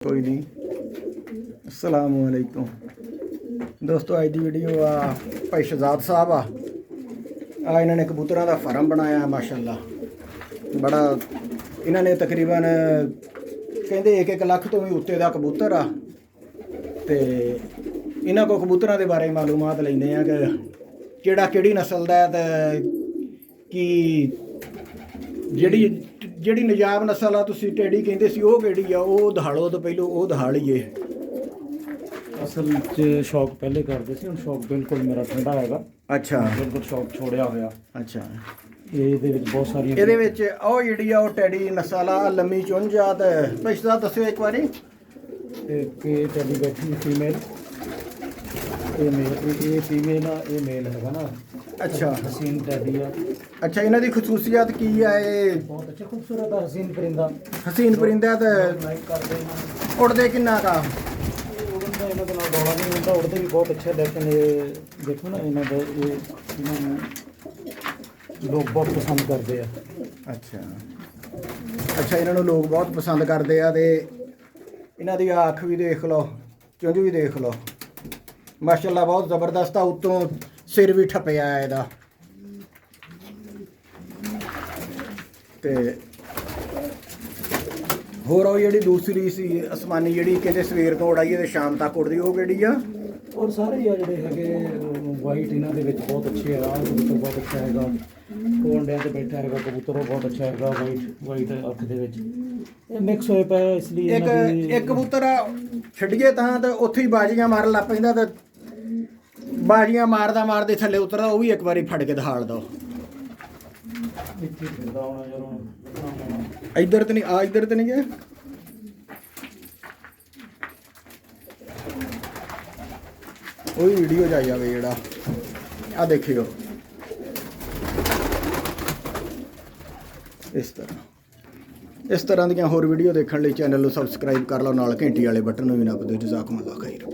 कोई नहीं। अस्सलाम वालेकुम दोस्तों, अज की वीडियो भाई शहजाद साहब इन्होंने कबूतरों का फार्म बनाया माशाअल्लाह। बड़ा इन्होंने तकरीबन कहते 1-1 लाख तो भी उत्ते का कबूतर तो इन्हों को कबूतरों के बारे मालूमात लेंदे आ कि केड़ा केड़ी नस्ल का कि ਜਿਹੜੀ ਜਿਹੜੀ ਨਜਾਬ ਨਸਲ ਆ ਤੁਸੀਂ ਟੇਡੀ ਕਹਿੰਦੇ ਸੀ ਉਹ ਕਿਹੜੀ ਆ, ਉਹ ਦਿਖਾਲੋ ਤਾਂ ਪਹਿਲੋਂ ਉਹ ਦਿਖਾ ਲਈਏ। ਅਸਲ ਵਿੱਚ ਸ਼ੌਕ ਪਹਿਲੇ ਕਰਦੇ ਸੀ, ਹੁਣ ਸ਼ੌਕ ਬਿਲਕੁਲ ਮੇਰਾ ਠੰਡਾ ਹੈਗਾ। ਅੱਛਾ, ਬਿਲਕੁਲ ਸ਼ੌਕ ਛੋੜਿਆ ਹੋਇਆ। ਅੱਛਾ, ਇਹਦੇ ਵਿੱਚ ਬਹੁਤ ਸਾਰੀਆਂ ਇਹਦੇ ਵਿੱਚ ਉਹ ਜਿਹੜੀ ਆ ਉਹ ਟੈਡੀ ਨਸਲ ਆ ਲੰਮੀ ਚੁੰਝ ਆ ਤੇ ਪਿਛਲਾ ਦੱਸਿਓ ਇੱਕ ਵਾਰੀ। ਤੇ ਟੈਡੀ ਬੈਠੀ ਫੀਮੇਲ, ਇਹ ਮੇਲ, ਇਹ ਫੀਮੇਲ ਆ, ਇਹ ਮੇਲ ਹੈਗਾ ਨਾ। ਅੱਛਾ, ਹਸੀਨ ਟੈਡੀ ਆ। ਅੱਛਾ, ਇਹਨਾਂ ਦੀ ਖਸੂਸੀਅਤ ਕੀ ਆ? ਇਹ ਬਹੁਤ ਅੱਛਾ ਖੂਬਸੂਰਤ ਆ, ਹਸੀਨ ਪਰਿੰਦਾ। ਹਸੀਨ ਪਰਿੰਦਾ ਤੇ ਲਾਈਕ ਕਰਦੇ ਉੜਦੇ ਕਿੰਨਾ ਕਾ? ਉੜਨ ਦਾ ਇਹਨਾਂ ਦੇ ਨਾਲ ਦੌੜਾ ਨਹੀਂ ਹੁੰਦਾ, ਉੜਦੇ ਵੀ ਬਹੁਤ ਅੱਛਾ। ਲੇਕਿਨ ਇਹ ਦੇਖੋ ਨਾ ਇਹਨਾਂ ਦਾ ਇਹਨਾਂ ਨੂੰ ਲੋਕ ਬਹੁਤ ਪਸੰਦ ਕਰਦੇ ਆ। ਅੱਛਾ ਅੱਛਾ, ਇਹਨਾਂ ਨੂੰ ਲੋਕ ਬਹੁਤ ਪਸੰਦ ਕਰਦੇ ਆ ਤੇ ਇਹਨਾਂ ਦੀ ਅੱਖ ਵੀ ਦੇਖ ਲਓ, ਚੁੰਝ ਵੀ ਦੇਖ ਲਓ ਮਾਸ਼ਾਅੱਲਾ, ਬਹੁਤ ਜ਼ਬਰਦਸਤ ਆ। ਉੱਤੋਂ ਸਿਰ ਵੀ ਠੱਪਿਆ ਇਹਦਾ ਤੇ ਹੋਰ ਉਹ ਜਿਹੜੀ ਦੂਸਰੀ ਸੀ ਅਸਮਾਨੀ ਜਿਹੜੀ ਕਹਿੰਦੇ ਸਵੇਰ ਤੋਂ ਉਡਾਈਏ ਤੇ ਸ਼ਾਮ ਤੱਕ ਉੜਦੀ, ਉਹ ਕਿਹੜੀ ਆ? ਔਰ ਸਾਰੇ ਹੀ ਆ ਜਿਹੜੇ ਹੈਗੇ ਵਾਈਟ, ਇਹਨਾਂ ਦੇ ਵਿੱਚ ਬਹੁਤ ਅੱਛੇ ਆ। ਕਬੂਤਰ ਬਹੁਤ ਅੱਛਾ ਹੈਗਾ, ਉਹ ਅੰਡਿਆਂ ਤੇ ਬੈਠਾ ਹੈਗਾ ਕਬੂਤਰ, ਉਹ ਬਹੁਤ ਅੱਛਾ ਹੈਗਾ। ਵਾਈਟ ਅੱਖ ਦੇ ਵਿੱਚ ਇਹ ਮਿਕਸ ਹੋਏ ਪਿਆ, ਇਸ ਲਈ ਇੱਕ ਕਬੂਤਰ ਛੱਡੀਏ ਤਾਂ ਤੇ ਉੱਥੇ ਹੀ ਬਾਜ਼ੀਆਂ ਮਾਰਨ ਲੱਗ ਪੈਂਦਾ ਤੇ ਬਾਜ਼ੀਆਂ ਮਾਰਦਾ ਮਾਰਦੇ ਥੱਲੇ ਉਤਰਦਾ, ਉਹ ਵੀ ਇੱਕ ਵਾਰੀ ਫੜ ਕੇ ਦਿਖਾਲ ਦੋ। ਇੱਥੇ ਫਿਰਦਾ ਹੋਣਾ ਜਦੋਂ ਇੱਧਰ ਤੇ ਨਹੀਂ ਆ, ਇੱਧਰ ਤੇ ਨਹੀਂ ਗਿਆ। ਉਹ ਵੀਡੀਓ ਜਾ ਜਾਵੇ ਜਿਹੜਾ ਆ ਦੇਖਿਓ ਇਸ ਤਰ੍ਹਾਂ ਦੀਆਂ ਹੋਰ ਵੀਡੀਓ ਦੇਖਣ ਲਈ ਚੈਨਲ ਨੂੰ ਸਬਸਕ੍ਰਾਈਬ ਕਰ ਲਓ, ਨਾਲ ਘੰਟੀ ਵਾਲੇ ਬਟਨ ਨੂੰ ਵੀ ਨੱਪ ਦਿਓ। ਜਜ਼ਾਕੁਮੁੱਲਾਹ ਖੈਰ।